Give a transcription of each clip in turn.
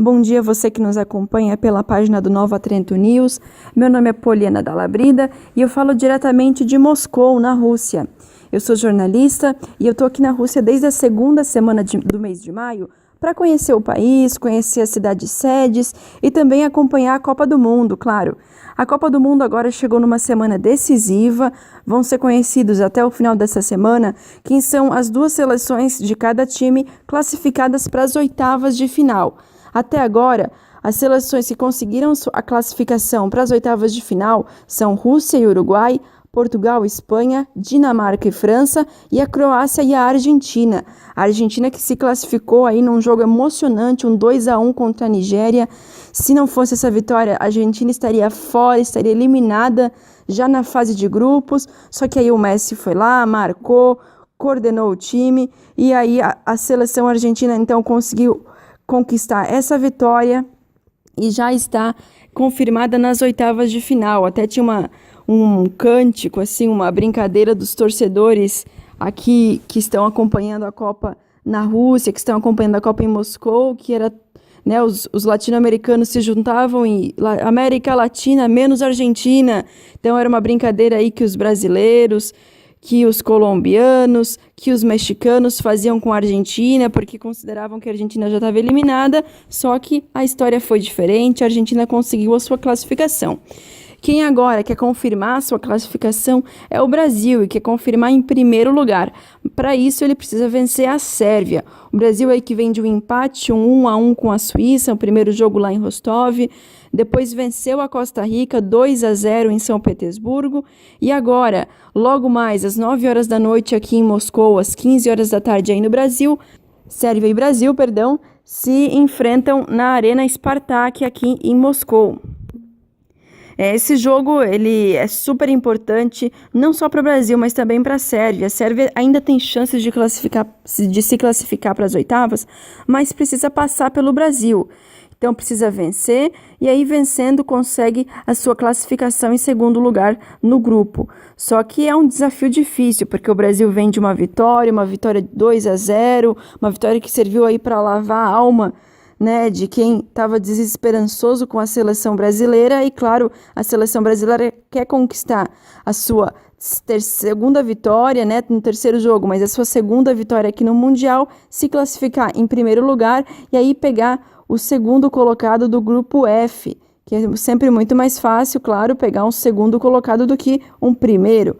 Bom dia a você que nos acompanha pela página do Nova Trento News. Meu nome é Poliana Dalabrida e eu falo diretamente de Moscou, na Rússia. Eu sou jornalista e eu estou aqui na Rússia desde a segunda semana do mês de maio para conhecer o país, conhecer as cidades sedes e também acompanhar a Copa do Mundo, claro. A Copa do Mundo agora chegou numa semana decisiva, vão ser conhecidos até o final dessa semana quem são as duas seleções de cada time classificadas para as oitavas de final. Até agora, as seleções que conseguiram a classificação para as oitavas de final são Rússia e Uruguai, Portugal e Espanha, Dinamarca e França e a Croácia e a Argentina. A Argentina que se classificou aí num jogo emocionante, um 2-1 contra a Nigéria. Se não fosse essa vitória, a Argentina estaria fora, estaria eliminada já na fase de grupos. Só que aí o Messi foi lá, marcou, coordenou o time e aí a seleção argentina então conseguiu conquistar essa vitória e já está confirmada nas oitavas de final. Até tinha um cântico, assim, uma brincadeira dos torcedores aqui que estão acompanhando a Copa na Rússia, que estão acompanhando a Copa em Moscou, que era, né, os latino-americanos se juntavam em América Latina menos Argentina. Então era uma brincadeira aí que os brasileiros, que os colombianos, que os mexicanos faziam com a Argentina, porque consideravam que a Argentina já estava eliminada, só que a história foi diferente, a Argentina conseguiu a sua classificação. Quem agora quer confirmar a sua classificação é o Brasil e quer confirmar em primeiro lugar. Para isso, ele precisa vencer a Sérvia. O Brasil aí que vem de um empate, um 1-1 com a Suíça, o primeiro jogo lá em Rostov. Depois venceu a Costa Rica 2-0 em São Petersburgo. E agora, logo mais às 9 horas da noite aqui em Moscou, às 15 horas da tarde aí no Brasil, Sérvia e Brasil, se enfrentam na Arena Spartak aqui em Moscou. Esse jogo ele é super importante, não só para o Brasil, mas também para a Sérvia. A Sérvia ainda tem chances de se classificar para as oitavas, mas precisa passar pelo Brasil. Então precisa vencer e aí vencendo consegue a sua classificação em segundo lugar no grupo. Só que é um desafio difícil, porque o Brasil vem de uma vitória 2-0, uma vitória que serviu aí para lavar a alma, né, de quem estava desesperançoso com a seleção brasileira. E claro, a seleção brasileira quer conquistar a sua segunda vitória, né, no terceiro jogo, mas a sua segunda vitória aqui no Mundial, se classificar em primeiro lugar e aí pegar o segundo colocado do grupo F, que é sempre muito mais fácil, claro, pegar um segundo colocado do que um primeiro.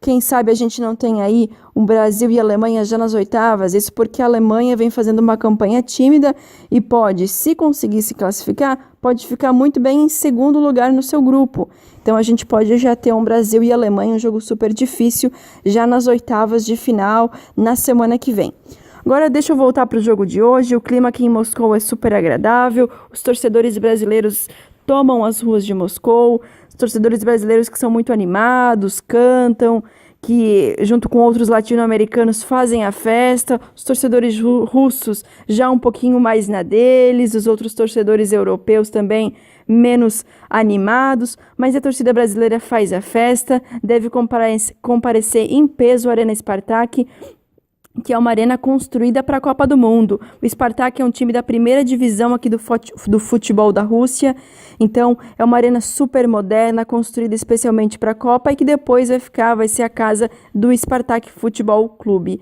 Quem sabe a gente não tem aí um Brasil e Alemanha já nas oitavas, isso porque a Alemanha vem fazendo uma campanha tímida e pode, se conseguir se classificar, pode ficar muito bem em segundo lugar no seu grupo. Então a gente pode já ter um Brasil e Alemanha, um jogo super difícil, já nas oitavas de final, na semana que vem. Agora deixa eu voltar para o jogo de hoje. O clima aqui em Moscou é super agradável, os torcedores brasileiros tomam as ruas de Moscou, os torcedores brasileiros que são muito animados, cantam, que junto com outros latino-americanos fazem a festa, os torcedores russos já um pouquinho mais na deles, os outros torcedores europeus também menos animados, mas a torcida brasileira faz a festa, deve comparecer em peso à Arena Spartak, que é uma arena construída para a Copa do Mundo. O Spartak é um time da primeira divisão aqui do futebol da Rússia, então é uma arena super moderna, construída especialmente para a Copa e que depois vai ser a casa do Spartak Futebol Clube.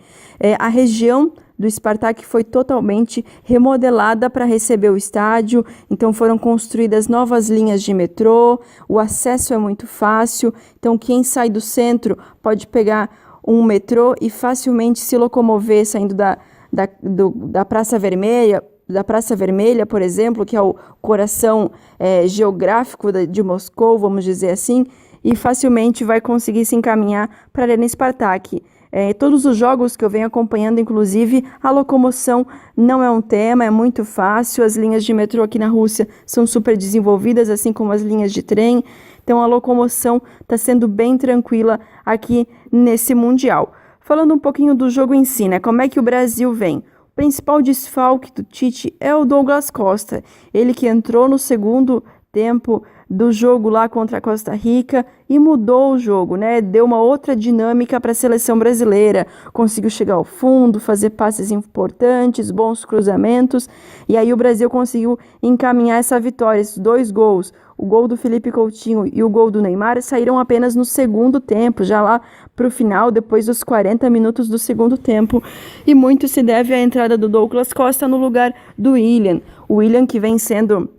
A região do Spartak foi totalmente remodelada para receber o estádio, então foram construídas novas linhas de metrô, o acesso é muito fácil, então quem sai do centro pode pegar um metrô e facilmente se locomover saindo da Praça Vermelha, por exemplo, que é o coração geográfico de Moscou, vamos dizer assim, e facilmente vai conseguir se encaminhar para a Arena Spartak. Todos os jogos que eu venho acompanhando, inclusive, a locomoção não é um tema, é muito fácil. As linhas de metrô aqui na Rússia são super desenvolvidas, assim como as linhas de trem. Então, a locomoção está sendo bem tranquila aqui nesse Mundial. Falando um pouquinho do jogo em si, né? Como é que o Brasil vem? O principal desfalque do Tite é o Douglas Costa. Ele que entrou no segundo tempo do jogo lá contra a Costa Rica e mudou o jogo, né? Deu uma outra dinâmica para a seleção brasileira. Conseguiu chegar ao fundo, fazer passes importantes, bons cruzamentos, e aí o Brasil conseguiu encaminhar essa vitória, esses 2 gols. O gol do Felipe Coutinho e o gol do Neymar saíram apenas no segundo tempo, já lá para o final, depois dos 40 minutos do segundo tempo. E muito se deve à entrada do Douglas Costa no lugar do William. O William que vem sendo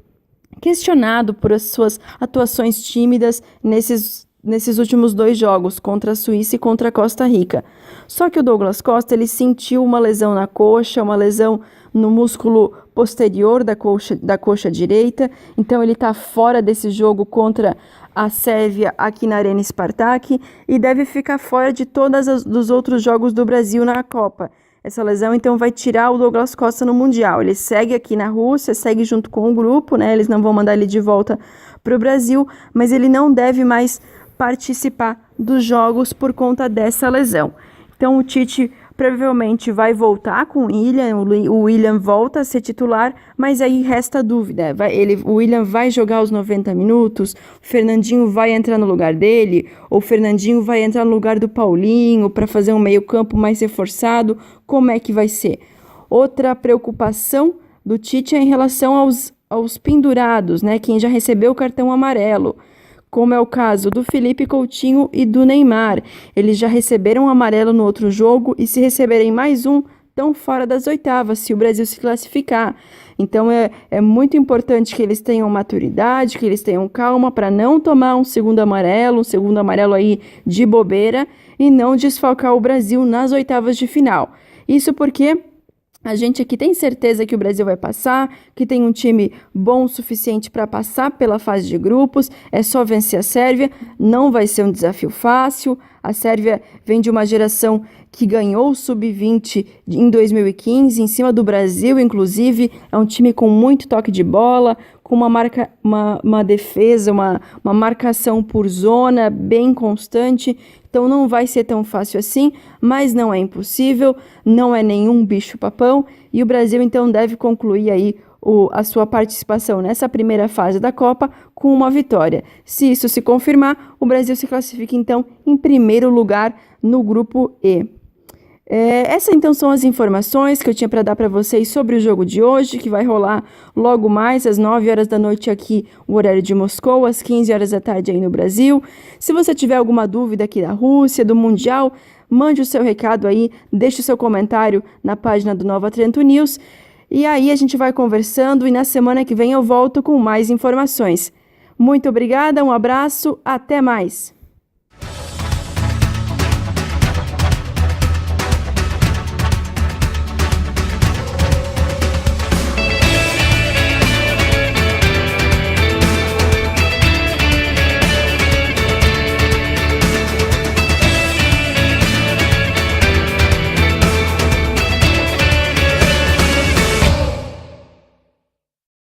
questionado por as suas atuações tímidas nesses últimos 2 jogos, contra a Suíça e contra a Costa Rica. Só que o Douglas Costa, ele sentiu uma lesão na coxa, uma lesão no músculo posterior da coxa direita, então ele está fora desse jogo contra a Sérvia aqui na Arena Spartak e deve ficar fora de todos os outros jogos do Brasil na Copa. Essa lesão, então, vai tirar o Douglas Costa no Mundial. Ele segue aqui na Rússia, segue junto com o grupo, né? Eles não vão mandar ele de volta para o Brasil, mas ele não deve mais participar dos jogos por conta dessa lesão. Então, o Tite provavelmente vai voltar com o William, o William volta a ser titular, mas aí resta a dúvida, o William vai jogar os 90 minutos, o Fernandinho vai entrar no lugar dele, ou o Fernandinho vai entrar no lugar do Paulinho para fazer um meio campo mais reforçado, como é que vai ser? Outra preocupação do Tite é em relação aos pendurados, né, quem já recebeu o cartão amarelo, como é o caso do Felipe Coutinho e do Neymar. Eles já receberam um amarelo no outro jogo e se receberem mais um, estão fora das oitavas, se o Brasil se classificar. Então é muito importante que eles tenham maturidade, que eles tenham calma para não tomar um segundo amarelo aí de bobeira e não desfalcar o Brasil nas oitavas de final. Isso porque a gente aqui tem certeza que o Brasil vai passar, que tem um time bom o suficiente para passar pela fase de grupos, é só vencer a Sérvia, não vai ser um desafio fácil. A Sérvia vem de uma geração que ganhou o Sub-20 em 2015, em cima do Brasil, inclusive. É um time com muito toque de bola, com uma defesa, uma marcação por zona bem constante. Então não vai ser tão fácil assim, mas não é impossível, não é nenhum bicho-papão. E o Brasil então deve concluir aí a sua participação nessa primeira fase da Copa com uma vitória. Se isso se confirmar, o Brasil se classifica então em primeiro lugar no grupo E. Essas então são as informações que eu tinha para dar para vocês sobre o jogo de hoje, que vai rolar logo mais às 9 horas da noite aqui, o horário de Moscou, às 15 horas da tarde aí no Brasil. Se você tiver alguma dúvida aqui da Rússia, do Mundial, mande o seu recado aí, deixe o seu comentário na página do Nova Trento News. E aí a gente vai conversando e na semana que vem eu volto com mais informações. Muito obrigada, um abraço, até mais!